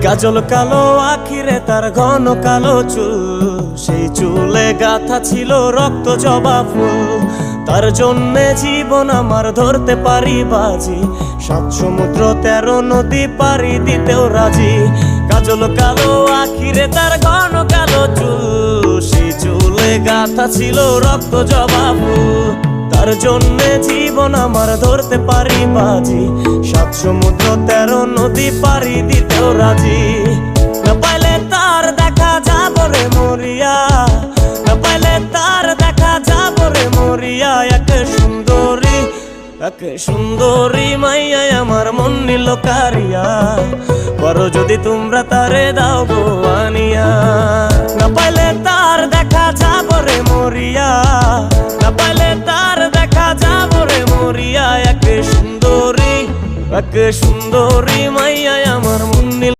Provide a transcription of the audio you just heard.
কাজল কালো আখিরে তার ঘন কালো চুল, সেই চুলে গাথা ছিল রক্ত জবা ফুল। তার জন্যে জীবন আমার ধরতে পারি বাজি, 7 সমুদ্র 13 নদী পারি দিতেও রাজি। কাজল কালো আখিরে তার ঘন কালো চুল, সেই চুলে গাথা ছিল রক্ত জবা ফুল। তার জন্যে জীবন আমার ধরতে পারি বাজি, 7 সমুদ্র 13 নদী পারি দিতেও রাজি। না পাইলে তার দেখা যাব রে মরিয়া, না পাইলে তার দেখা যাব রে মরিয়া। এক সুন্দরী মাইয়া আমার মন নিল কারিয়া, করো যদি তোমরা তারে দাও গো আনিয়া। না পাইলে তার দেখা যাব রে মরিয়া, না পাইলে তার দেখা যাব রে মরিয়া। এক সুন্দরী মাইয়া আমার মন নিল